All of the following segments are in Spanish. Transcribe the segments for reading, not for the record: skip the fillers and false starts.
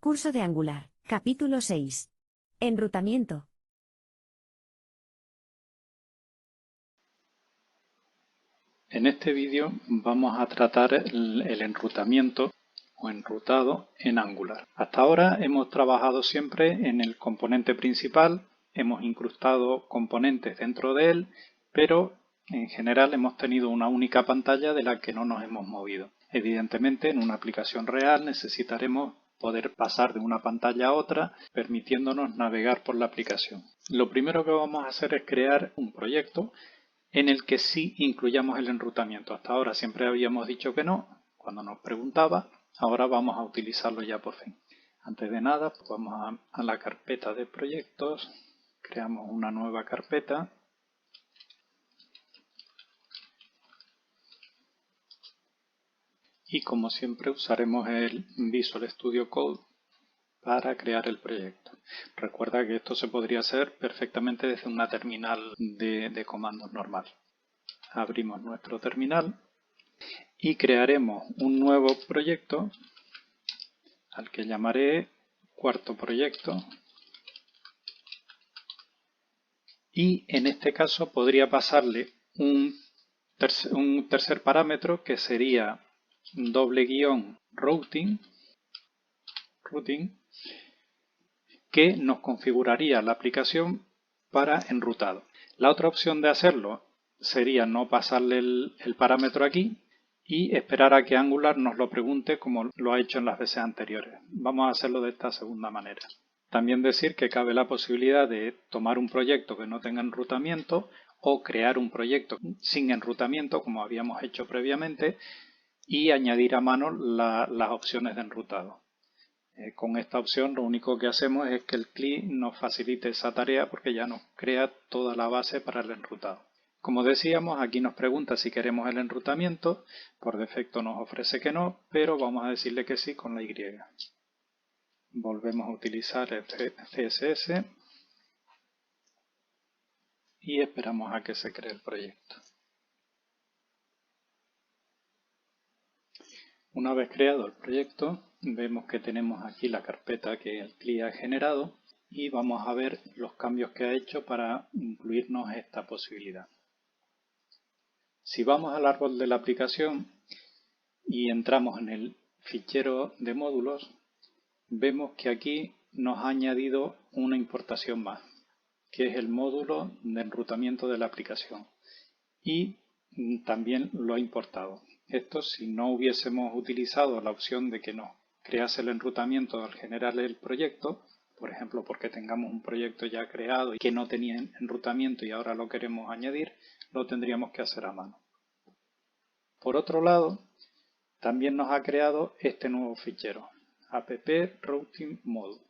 Curso de Angular, capítulo 6. Enrutamiento. En este vídeo vamos a tratar el enrutamiento o enrutado en Angular. Hasta ahora hemos trabajado siempre en el componente principal, hemos incrustado componentes dentro de él, pero en general hemos tenido una única pantalla de la que no nos hemos movido. Evidentemente, en una aplicación real necesitaremos poder pasar de una pantalla a otra, permitiéndonos navegar por la aplicación. Lo primero que vamos a hacer es crear un proyecto en el que sí incluyamos el enrutamiento. Hasta ahora siempre habíamos dicho que no, cuando nos preguntaba, ahora vamos a utilizarlo ya por fin. Antes de nada, pues vamos a la carpeta de proyectos, creamos una nueva carpeta. Y como siempre usaremos el Visual Studio Code para crear el proyecto. Recuerda que esto se podría hacer perfectamente desde una terminal de comandos normal. Abrimos nuestro terminal y crearemos un nuevo proyecto al que llamaré cuarto proyecto. Y en este caso podría pasarle un tercer parámetro que sería _routing que nos configuraría la aplicación para enrutado. La otra opción de hacerlo sería no pasarle el parámetro aquí y esperar a que Angular nos lo pregunte como lo ha hecho en las veces anteriores. Vamos a hacerlo de esta segunda manera. También decir que cabe la posibilidad de tomar un proyecto que no tenga enrutamiento o crear un proyecto sin enrutamiento como habíamos hecho previamente y añadir a mano las opciones de enrutado. Con esta opción lo único que hacemos es que el CLI nos facilite esa tarea porque ya nos crea toda la base para el enrutado. Como decíamos, aquí nos pregunta si queremos el enrutamiento, por defecto nos ofrece que no, pero vamos a decirle que sí con la Y. Volvemos a utilizar el CSS y esperamos a que se cree el proyecto. Una vez creado el proyecto, vemos que tenemos aquí la carpeta que el CLI ha generado y vamos a ver los cambios que ha hecho para incluirnos esta posibilidad. Si vamos al árbol de la aplicación y entramos en el fichero de módulos, vemos que aquí nos ha añadido una importación más, que es el módulo de enrutamiento de la aplicación. Y también lo ha importado. Esto si no hubiésemos utilizado la opción de que nos crease el enrutamiento al generar el proyecto, por ejemplo porque tengamos un proyecto ya creado y que no tenía enrutamiento y ahora lo queremos añadir, lo tendríamos que hacer a mano. Por otro lado, también nos ha creado este nuevo fichero, app_routing_module.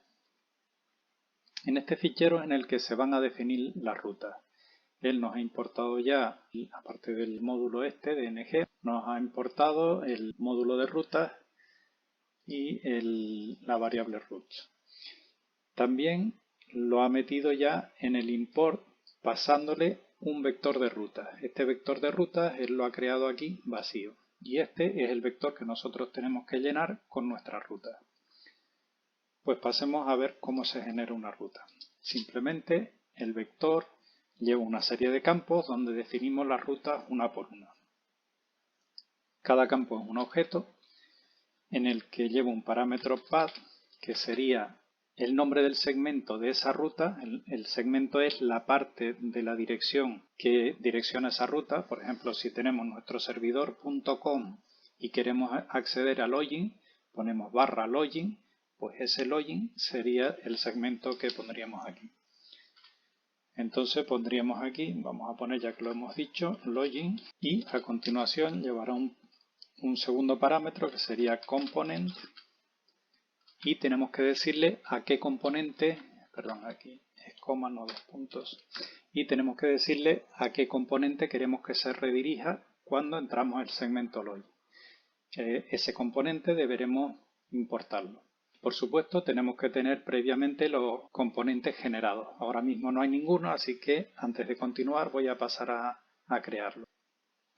En este fichero es en el que se van a definir las rutas. Él nos ha importado ya, aparte del módulo este de NG, nos ha importado el módulo de rutas y la variable routes. También lo ha metido ya en el import pasándole un vector de rutas. Este vector de rutas él lo ha creado aquí vacío y este es el vector que nosotros tenemos que llenar con nuestra ruta. Pues pasemos a ver cómo se genera una ruta. Simplemente el vector lleva una serie de campos donde definimos las rutas una por una. Cada campo es un objeto en el que lleva un parámetro path que sería el nombre del segmento de esa ruta. El segmento es la parte de la dirección que direcciona esa ruta. Por ejemplo, si tenemos nuestro servidor.com y queremos acceder a login, ponemos /login, pues ese login sería el segmento que pondríamos aquí. Entonces pondríamos aquí, vamos a poner ya que lo hemos dicho, login, y a continuación llevará un segundo parámetro que sería component y tenemos que decirle a qué componente, perdón, aquí es coma, no dos puntos, y tenemos que decirle a qué componente queremos que se redirija cuando entramos al segmento login. Ese componente deberemos importarlo. Por supuesto, tenemos que tener previamente los componentes generados. Ahora mismo no hay ninguno, así que antes de continuar voy a pasar a crearlo.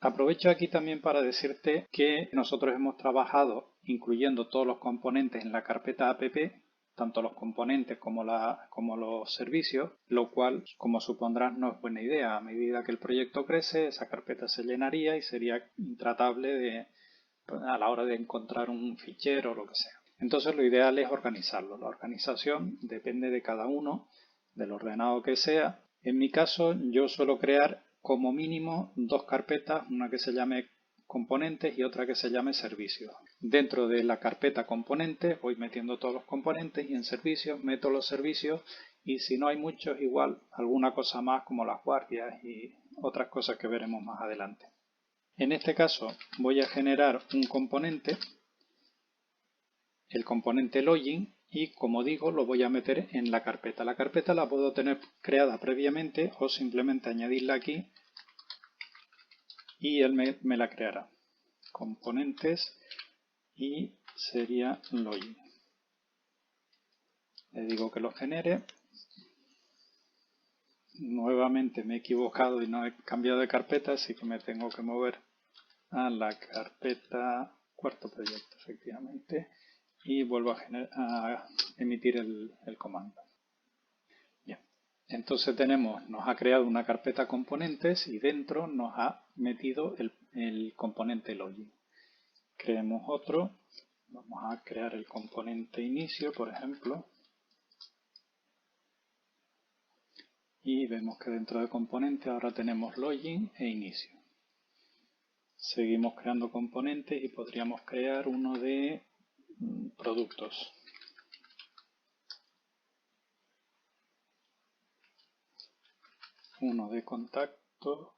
Aprovecho aquí también para decirte que nosotros hemos trabajado incluyendo todos los componentes en la carpeta app tanto los componentes como los servicios, lo cual, como supondrás, no es buena idea. A medida que el proyecto crece, esa carpeta se llenaría y sería intratable a la hora de encontrar un fichero o lo que sea. Entonces lo ideal es organizarlo. La organización depende de cada uno, del ordenado que sea. En mi caso, yo suelo crear como mínimo dos carpetas, una que se llame componentes y otra que se llame servicios. Dentro de la carpeta componentes voy metiendo todos los componentes y en servicios meto los servicios, y si no hay muchos, igual alguna cosa más como las guardias y otras cosas que veremos más adelante. En este caso voy a generar un componente, el componente login, y como digo lo voy a meter en la carpeta. La carpeta la puedo tener creada previamente o simplemente añadirla aquí y él me la creará. Componentes y sería login. Le digo que lo genere. Nuevamente me he equivocado y no he cambiado de carpeta, así que me tengo que mover a la carpeta cuarto proyecto, efectivamente, y vuelvo a emitir el comando. Bien. Entonces nos ha creado una carpeta componentes y dentro nos ha metido el componente login. Creemos otro. Vamos a crear el componente inicio, por ejemplo. Y vemos que dentro de componente ahora tenemos login e inicio. Seguimos creando componentes y podríamos crear uno de productos. Uno de contacto.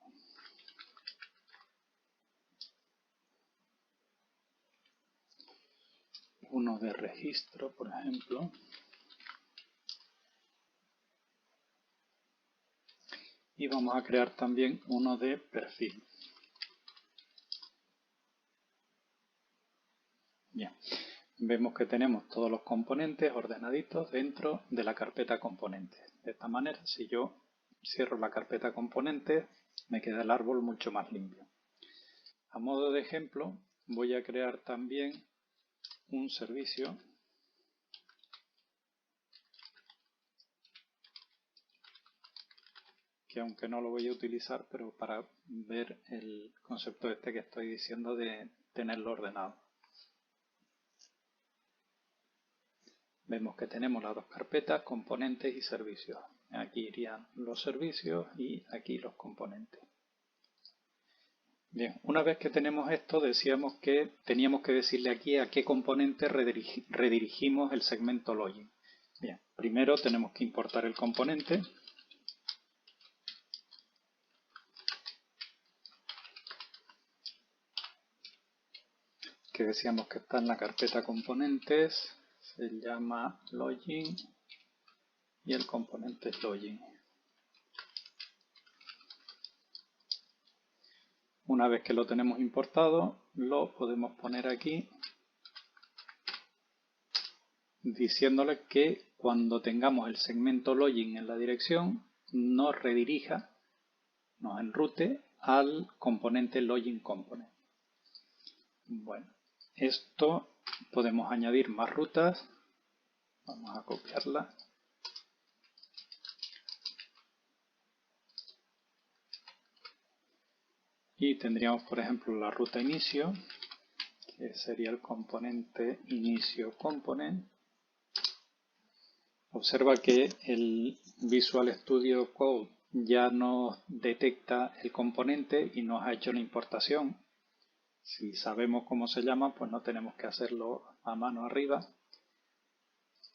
Uno de registro, por ejemplo. Y vamos a crear también uno de perfil. Bien, vemos que tenemos todos los componentes ordenaditos dentro de la carpeta componentes. De esta manera, si yo cierro la carpeta componentes, me queda el árbol mucho más limpio. A modo de ejemplo, voy a crear también un servicio que, aunque no lo voy a utilizar, pero para ver el concepto este que estoy diciendo de tenerlo ordenado. Vemos que tenemos las dos carpetas, componentes y servicios. Aquí irían los servicios y aquí los componentes. Bien, una vez que tenemos esto, decíamos que teníamos que decirle aquí a qué componente redirigimos el segmento login. Bien, primero tenemos que importar el componente. Que decíamos que está en la carpeta componentes, se llama login y el componente es login. Una vez que lo tenemos importado, lo podemos poner aquí diciéndole que cuando tengamos el segmento login en la dirección nos redirija, nos enrute al componente login component. Bueno, esto podemos añadir más rutas. Vamos a copiarla. Y tendríamos, por ejemplo, la ruta inicio, que sería el componente inicio component. Observa que el Visual Studio Code ya nos detecta el componente y nos ha hecho la importación. Si sabemos cómo se llama, pues no tenemos que hacerlo a mano arriba.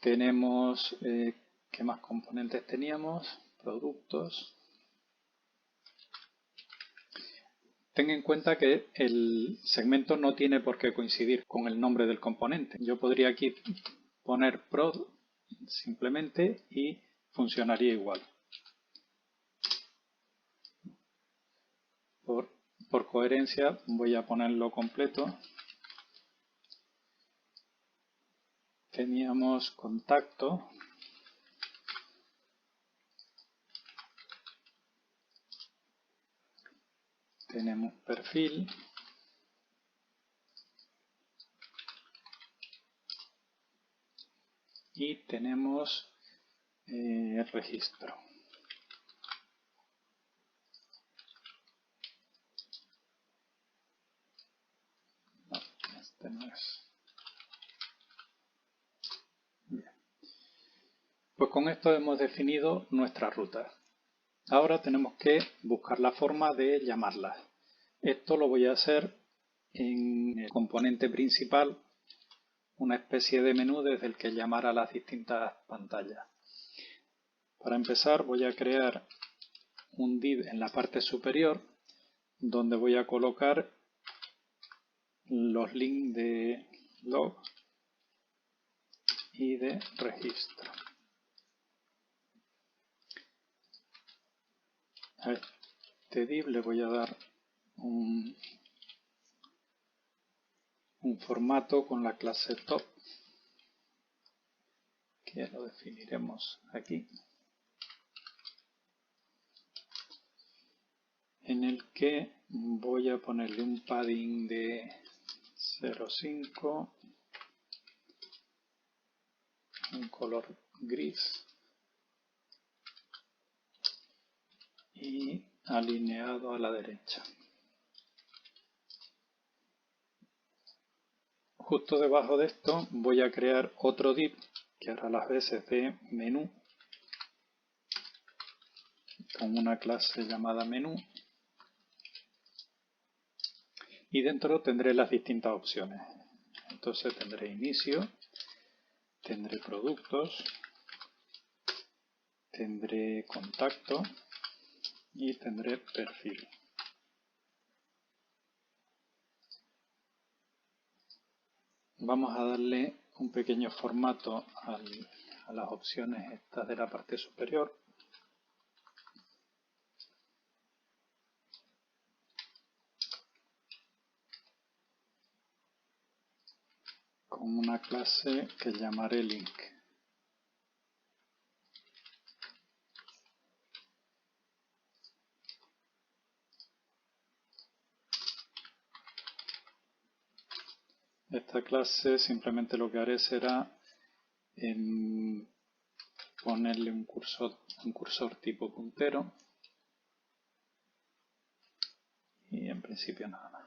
Tenemos, ¿qué más componentes teníamos? Productos. Ten en cuenta que el segmento no tiene por qué coincidir con el nombre del componente. Yo podría aquí poner prod simplemente y funcionaría igual. Por coherencia voy a ponerlo completo. Teníamos contacto. Tenemos perfil. y tenemos el registro. No, este no es. Bien. Pues con esto hemos definido nuestra ruta. Ahora tenemos que buscar la forma de llamarlas. Esto lo voy a hacer en el componente principal, una especie de menú desde el que llamar a las distintas pantallas. Para empezar voy a crear un div en la parte superior donde voy a colocar los links de log y de registro. A este div le voy a dar un formato con la clase top, que lo definiremos aquí, en el que voy a ponerle un padding de 0,5, un color gris y alineado a la derecha. Justo debajo de esto voy a crear otro div que hará las veces de menú con una clase llamada menú, y dentro tendré las distintas opciones. Entonces tendré inicio, tendré productos, tendré contacto y tendré perfil. Vamos a darle un pequeño formato a las opciones estas de la parte superior. Con una clase que llamaré link. Esta clase simplemente lo que haré será ponerle un cursor tipo puntero y en principio nada más.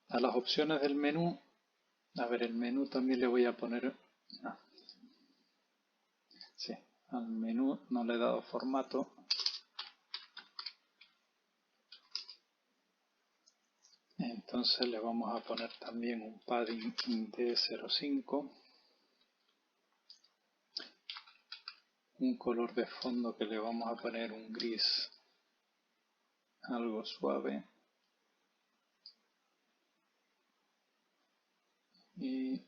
A las opciones del menú, el menú también le voy a poner, sí, al menú no le he dado formato. Entonces le vamos a poner también un padding de 0,5, un color de fondo que le vamos a poner un gris algo suave y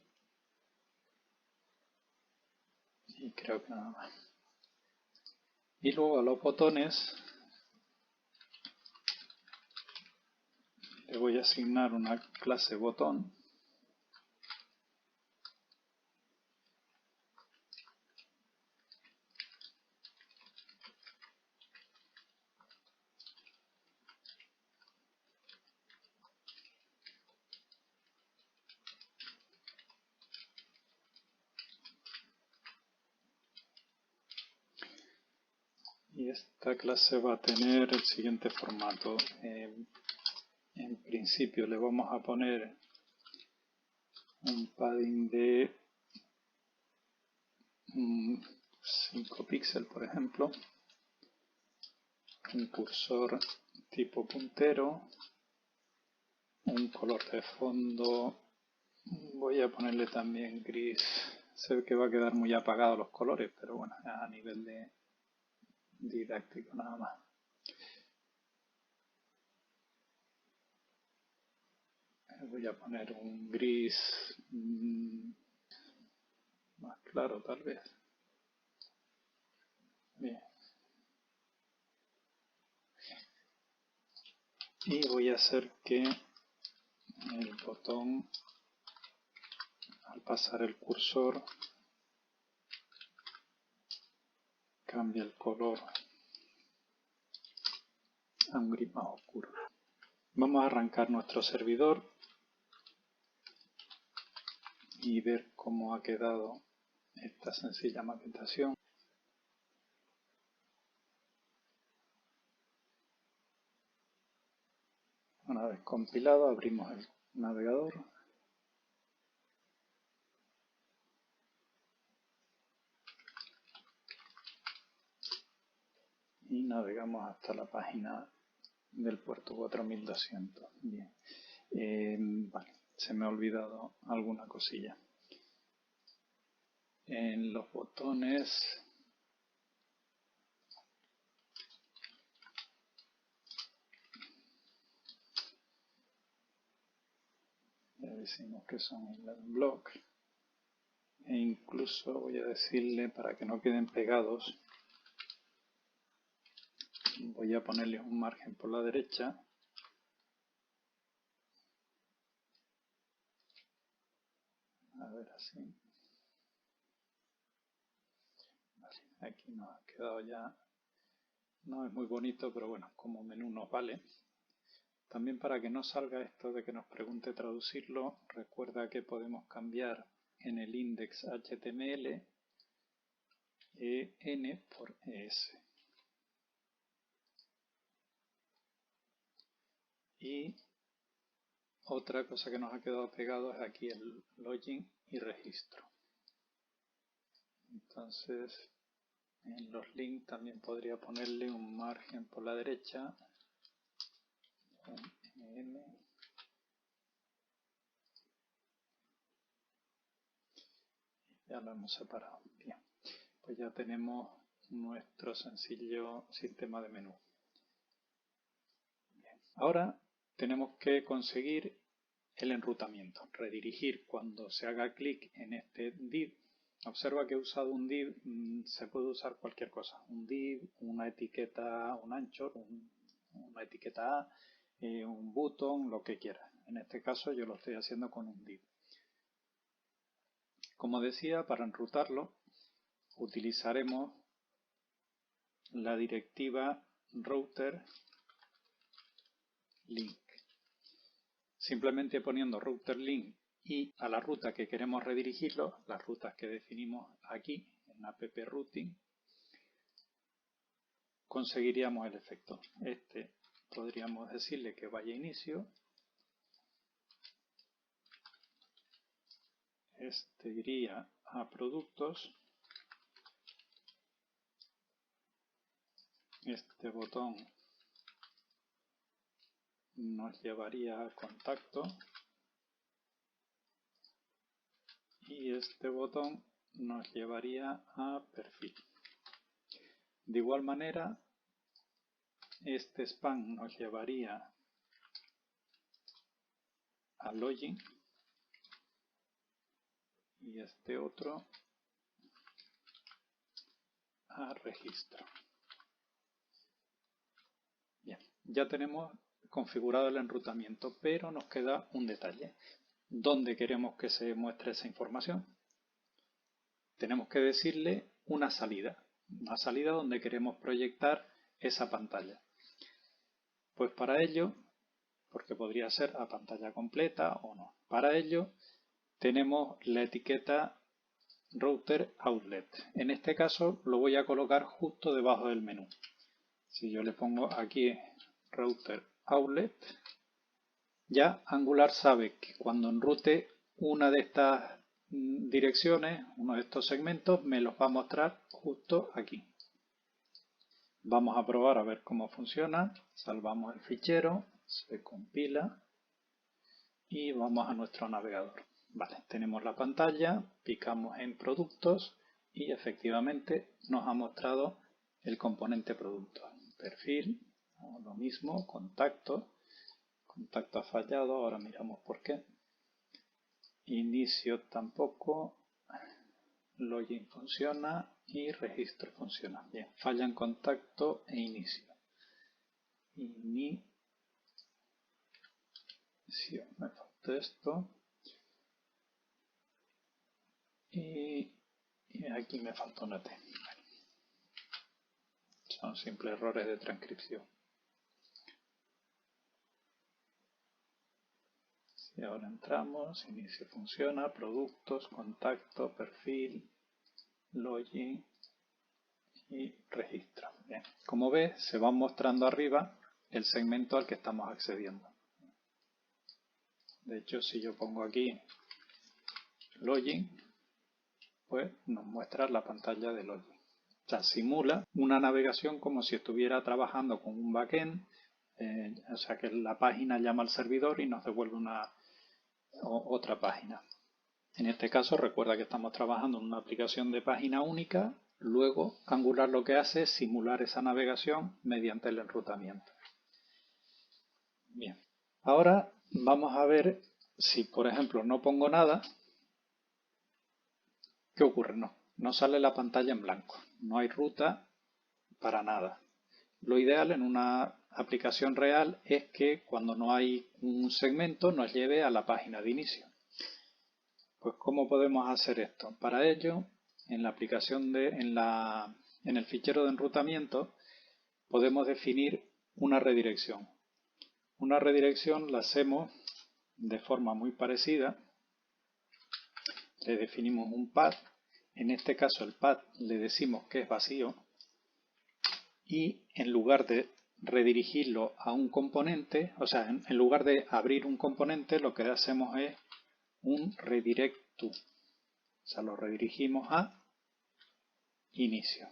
creo que nada más. Y luego a los botones le voy a asignar una clase botón y esta clase va a tener el siguiente formato. En principio le vamos a poner un padding de 5 píxeles, por ejemplo, un cursor tipo puntero, un color de fondo, voy a ponerle también gris. Sé que va a quedar muy apagado los colores, pero bueno, a nivel de didáctico nada más. Voy a poner un gris más claro tal vez. Bien. Y voy a hacer que el botón, al pasar el cursor, cambie el color a un gris más oscuro. Vamos a arrancar nuestro servidor y ver cómo ha quedado esta sencilla maquetación. Una vez compilado, abrimos el navegador y navegamos hasta la página del puerto 4200. Bien. Vale, se me ha olvidado alguna cosilla. En los botones ya decimos que son inlet block, e incluso voy a decirle, para que no queden pegados, voy a ponerles un margen por la derecha. A ver, así. Vale, aquí nos ha quedado ya. No es muy bonito, pero bueno, como menú nos vale. También, para que no salga esto de que nos pregunte traducirlo, recuerda que podemos cambiar en el index HTML EN por ES. Y otra cosa que nos ha quedado pegado es aquí el login y registro. Entonces, en los links también podría ponerle un margen por la derecha. Ya lo hemos separado. Bien, pues ya tenemos nuestro sencillo sistema de menú. Bien. Ahora tenemos que conseguir el enrutamiento, redirigir cuando se haga clic en este div. Observa que he usado un div, se puede usar cualquier cosa, un div, una etiqueta, un anchor, una etiqueta A, un button, lo que quiera. En este caso yo lo estoy haciendo con un div. Como decía, para enrutarlo utilizaremos la directiva router link. Simplemente poniendo router link y a la ruta que queremos redirigirlo, las rutas que definimos aquí en app routing, conseguiríamos el efecto. Este podríamos decirle que vaya a inicio, este iría a productos, este botón nos llevaría a contacto y este botón nos llevaría a perfil. De igual manera, este spam nos llevaría a login y este otro a registro. Bien, ya tenemos configurado el enrutamiento, pero nos queda un detalle. ¿Dónde queremos que se muestre esa información? Tenemos que decirle una salida donde queremos proyectar esa pantalla. Pues para ello, porque podría ser a pantalla completa o no, para ello tenemos la etiqueta router outlet. En este caso lo voy a colocar justo debajo del menú. Si yo le pongo aquí router outlet, ya Angular sabe que cuando enrute una de estas direcciones, uno de estos segmentos, me los va a mostrar justo aquí. Vamos a probar a ver cómo funciona. Salvamos el fichero, se compila y vamos a nuestro navegador. Vale, tenemos la pantalla, picamos en productos y efectivamente nos ha mostrado el componente producto. Perfil, lo mismo, contacto ha fallado, ahora miramos por qué. Inicio tampoco, login funciona y registro funciona. Bien, fallan contacto e inicio. Inicio, me falta esto. Y aquí me falta una T. Son simples errores de transcripción. Y ahora entramos, inicio funciona, productos, contacto, perfil, login y registro. Bien. Como ves, se va mostrando arriba el segmento al que estamos accediendo. De hecho, si yo pongo aquí login, pues nos muestra la pantalla de login. O sea, simula una navegación como si estuviera trabajando con un backend, o sea que la página llama al servidor y nos devuelve otra página. En este caso, recuerda que estamos trabajando en una aplicación de página única. Luego, Angular lo que hace es simular esa navegación mediante el enrutamiento. Bien, ahora vamos a ver si, por ejemplo, no pongo nada. ¿Qué ocurre? No sale la pantalla en blanco. No hay ruta para nada. Lo ideal en una aplicación real es que cuando no hay un segmento nos lleve a la página de inicio. Pues ¿cómo podemos hacer esto? Para ello, en la aplicación en el fichero de enrutamiento podemos definir una redirección. Una redirección la hacemos de forma muy parecida. Le definimos un path. En este caso el path le decimos que es vacío. Y en lugar de redirigirlo a un componente, o sea, en lugar de abrir un componente, lo que hacemos es un redirect to. O sea, lo redirigimos a inicio.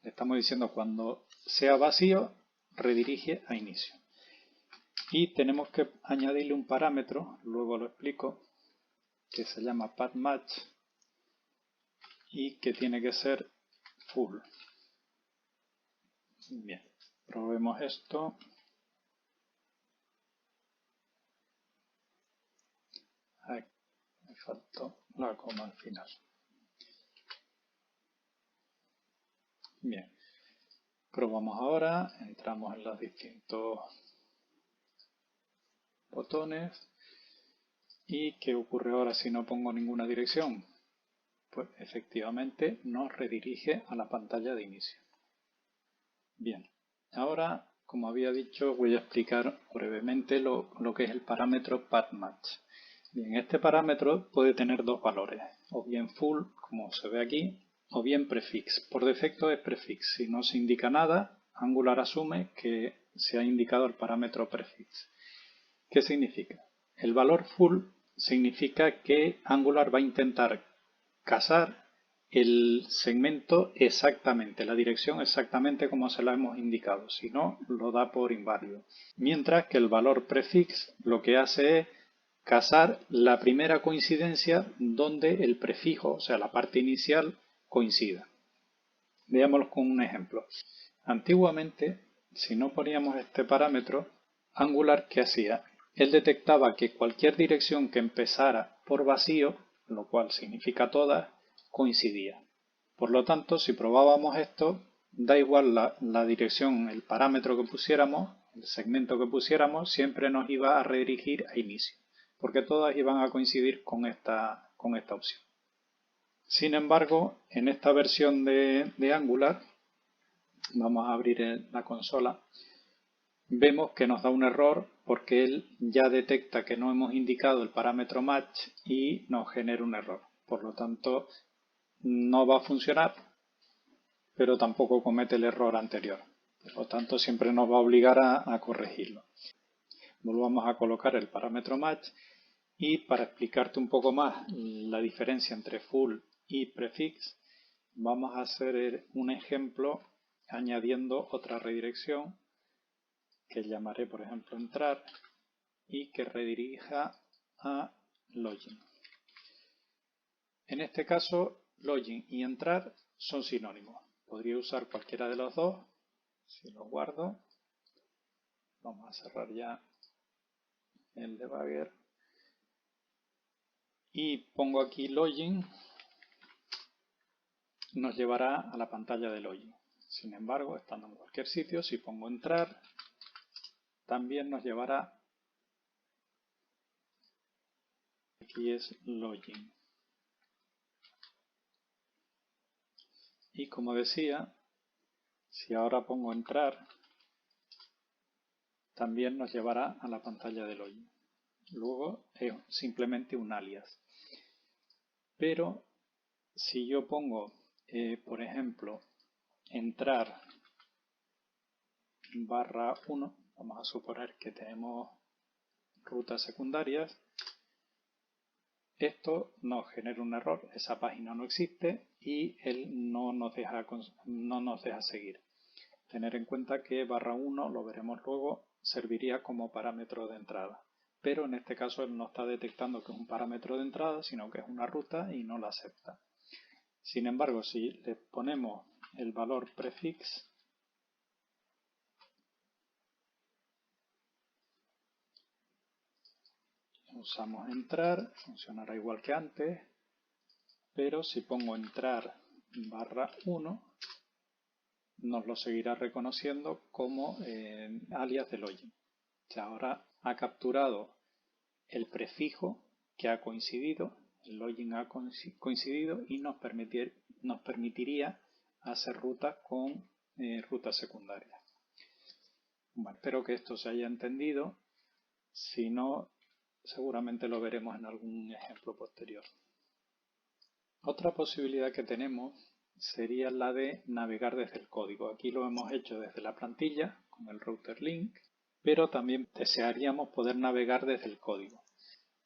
Le estamos diciendo cuando sea vacío, redirige a inicio. Y tenemos que añadirle un parámetro, luego lo explico, que se llama pathMatch y que tiene que ser full. Bien, probemos esto. Aquí me faltó la coma al final. Bien, probamos ahora, entramos en los distintos botones. ¿Y qué ocurre ahora si no pongo ninguna dirección? Pues efectivamente nos redirige a la pantalla de inicio. Bien, ahora, como había dicho, voy a explicar brevemente lo que es el parámetro pathMatch. Bien, este parámetro puede tener dos valores, o bien full, como se ve aquí, o bien prefix. Por defecto es prefix. Si no se indica nada, Angular asume que se ha indicado el parámetro prefix. ¿Qué significa? El valor full significa que Angular va a intentar casar el segmento exactamente, la dirección exactamente como se la hemos indicado, si no lo da por inválido. Mientras que el valor prefix lo que hace es casar la primera coincidencia donde el prefijo, o sea la parte inicial, coincida. Veámoslo con un ejemplo. Antiguamente, si no poníamos este parámetro, Angular, ¿qué hacía? Él detectaba que cualquier dirección que empezara por vacío, lo cual significa todas, coincidía. Por lo tanto, si probábamos esto, da igual la dirección, el parámetro que pusiéramos, el segmento que pusiéramos, siempre nos iba a redirigir a inicio, porque todas iban a coincidir con esta opción. Sin embargo, en esta versión de Angular, vamos a abrir la consola, vemos que nos da un error porque él ya detecta que no hemos indicado el parámetro match y nos genera un error. Por lo tanto, no va a funcionar, pero tampoco comete el error anterior. Por lo tanto, siempre nos va a obligar a corregirlo. Volvamos a colocar el parámetro match y para explicarte un poco más la diferencia entre full y prefix, vamos a hacer un ejemplo añadiendo otra redirección que llamaré, por ejemplo, entrar y que redirija a login. En este caso, login y entrar son sinónimos. Podría usar cualquiera de los dos. Si lo guardo, vamos a cerrar ya el debugger y pongo aquí login, nos llevará a la pantalla de login. Sin embargo, estando en cualquier sitio, si pongo entrar, también nos llevará, aquí es login. Y como decía, si ahora pongo entrar, también nos llevará a la pantalla de login. Luego es simplemente un alias. Pero si yo pongo, por ejemplo, entrar /1, vamos a suponer que tenemos rutas secundarias, esto nos genera un error, esa página no existe y él no nos deja seguir. Tener en cuenta que /1, lo veremos luego, serviría como parámetro de entrada. Pero en este caso él no está detectando que es un parámetro de entrada, sino que es una ruta y no la acepta. Sin embargo, si le ponemos el valor prefix, usamos entrar, funcionará igual que antes, pero si pongo entrar /1, nos lo seguirá reconociendo como alias de login. O sea, ahora ha capturado el prefijo que ha coincidido, el login ha coincidido y nos permitiría hacer rutas con rutas secundarias. Bueno, espero que esto se haya entendido. Si no, seguramente lo veremos en algún ejemplo posterior. Otra posibilidad que tenemos sería la de navegar desde el código. Aquí lo hemos hecho desde la plantilla con el router link, pero también desearíamos poder navegar desde el código.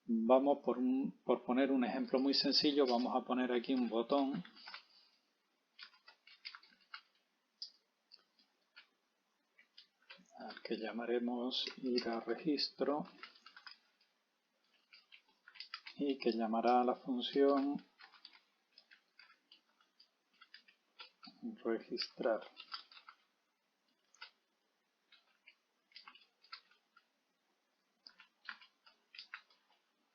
Vamos por poner un ejemplo muy sencillo, vamos a poner aquí un botón al que llamaremos ir a registro y que llamará a la función registrar.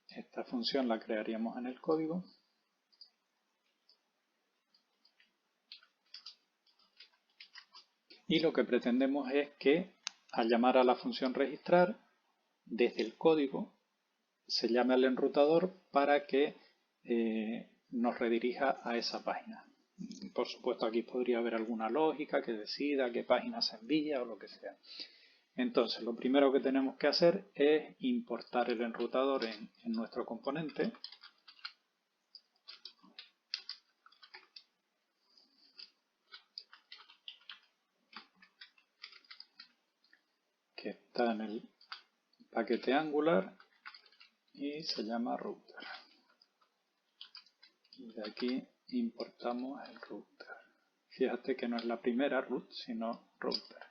Esta función la crearíamos en el código. Y lo que pretendemos es que al llamar a la función registrar, desde el código se llame al enrutador para que nos redirija a esa página. Por supuesto, aquí podría haber alguna lógica que decida qué página se envía o lo que sea. Entonces, lo primero que tenemos que hacer es importar el enrutador en nuestro componente. Que está en el paquete Angular y se llama router. Y de aquí importamos el router. Fíjate que no es la primera root, sino router.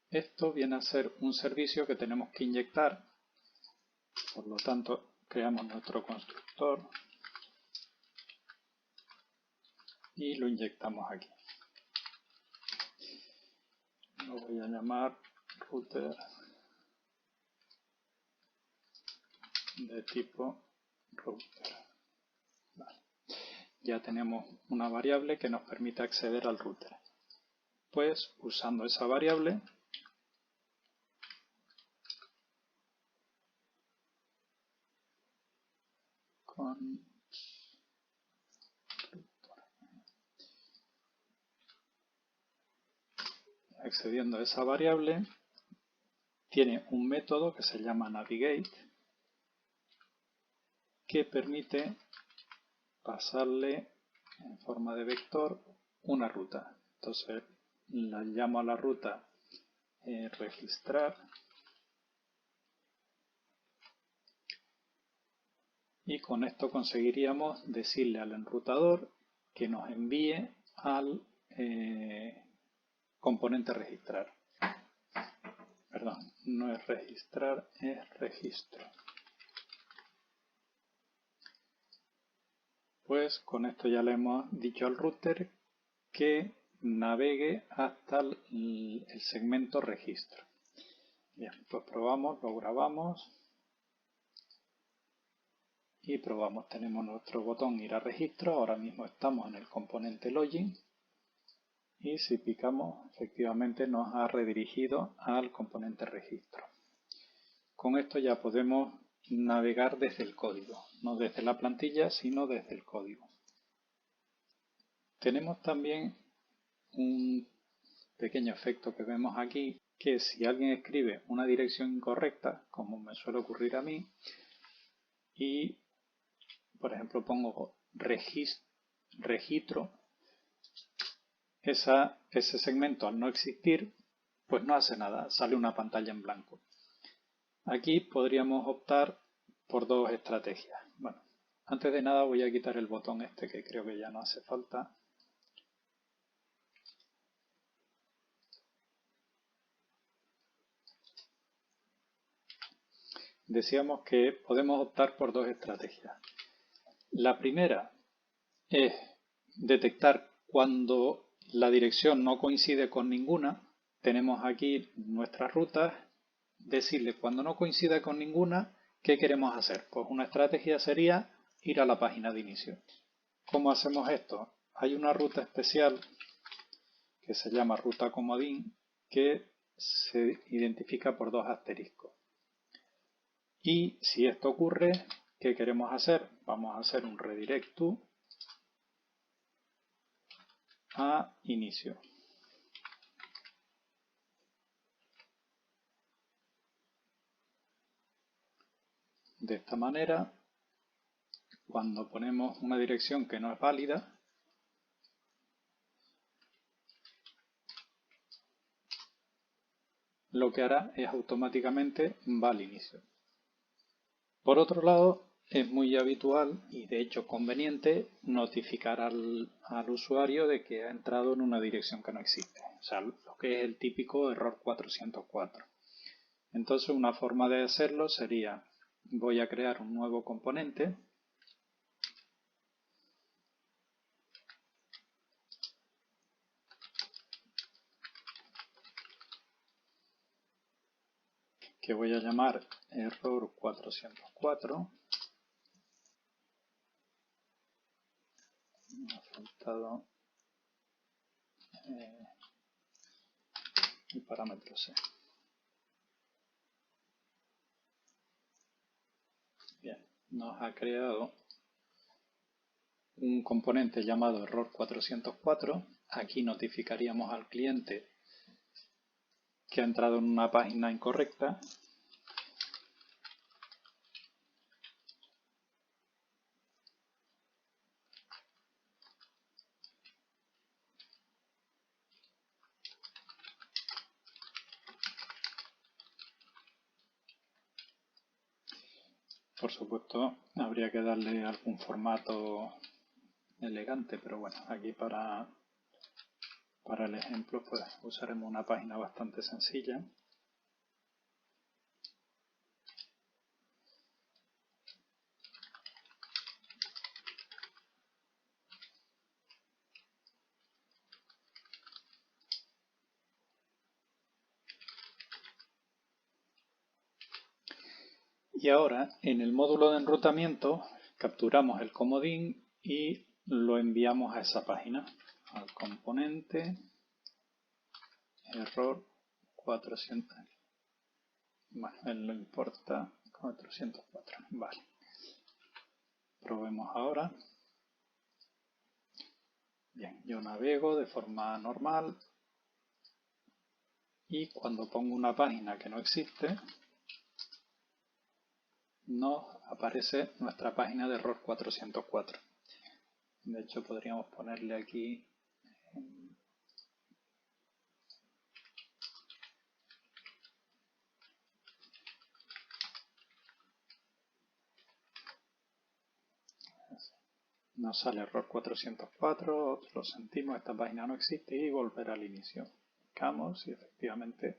Esto viene a ser un servicio que tenemos que inyectar. Por lo tanto, creamos nuestro constructor y lo inyectamos aquí. Lo voy a llamar router de tipo router. Vale. Ya tenemos una variable que nos permite acceder al router. Pues usando esa variable accediendo a esa variable, tiene un método que se llama navigate que permite pasarle en forma de vector una ruta. Entonces la llamo a la ruta registrar y con esto conseguiríamos decirle al enrutador que nos envíe al componente registrar. Perdón, no es registrar, es registro. Pues con esto ya le hemos dicho al router que navegue hasta el segmento registro. Bien, pues probamos, lo grabamos y probamos. Tenemos nuestro botón ir a registro, ahora mismo estamos en el componente login y si picamos efectivamente nos ha redirigido al componente registro. Con esto ya podemos navegar desde el código, no desde la plantilla sino desde el código. Tenemos también un pequeño efecto que vemos aquí, que si alguien escribe una dirección incorrecta, como me suele ocurrir a mí, y por ejemplo pongo registro, ese segmento al no existir, pues no hace nada, sale una pantalla en blanco. Aquí podríamos optar por dos estrategias. Bueno, antes de nada voy a quitar el botón este que creo que ya no hace falta. Decíamos que podemos optar por dos estrategias. La primera es detectar cuando la dirección no coincide con ninguna. Tenemos aquí nuestras rutas. Decirle cuando no coincida con ninguna, ¿qué queremos hacer? Pues una estrategia sería ir a la página de inicio. ¿Cómo hacemos esto? Hay una ruta especial que se llama ruta comodín que se identifica por dos asteriscos. Y si esto ocurre, ¿qué queremos hacer? Vamos a hacer un redirect to a inicio. De esta manera, cuando ponemos una dirección que no es válida, lo que hará es automáticamente va al inicio. Por otro lado, es muy habitual y de hecho conveniente notificar al usuario de que ha entrado en una dirección que no existe. O sea, lo que es el típico error 404. Entonces, una forma de hacerlo sería, voy a crear un nuevo componente que voy a llamar error 404. Me ha faltado el parámetro C. Bien, nos ha creado un componente llamado error 404. Aquí notificaríamos al cliente que ha entrado en una página incorrecta. Por supuesto, habría que darle algún formato elegante, pero bueno, aquí para el ejemplo pues usaremos una página bastante sencilla. Y ahora en el módulo de enrutamiento capturamos el comodín y lo enviamos a esa página, al componente error 400. Bueno, él lo importa 404. Vale. Probemos ahora. Bien, yo navego de forma normal y cuando pongo una página que no existe, nos aparece nuestra página de error 404. De hecho, podríamos ponerle aquí nos sale error 404, lo sentimos, esta página no existe y volver al inicio. Clicamos y efectivamente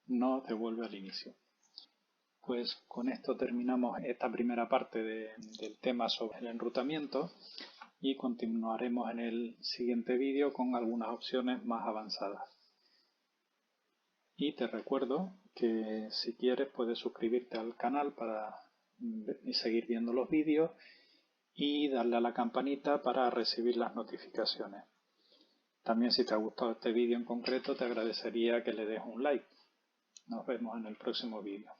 nos devuelve al inicio. Pues con esto terminamos esta primera parte del tema sobre el enrutamiento y continuaremos en el siguiente vídeo con algunas opciones más avanzadas. Y te recuerdo que si quieres puedes suscribirte al canal para seguir viendo los vídeos y darle a la campanita para recibir las notificaciones. También si te ha gustado este vídeo en concreto te agradecería que le des un like. Nos vemos en el próximo vídeo.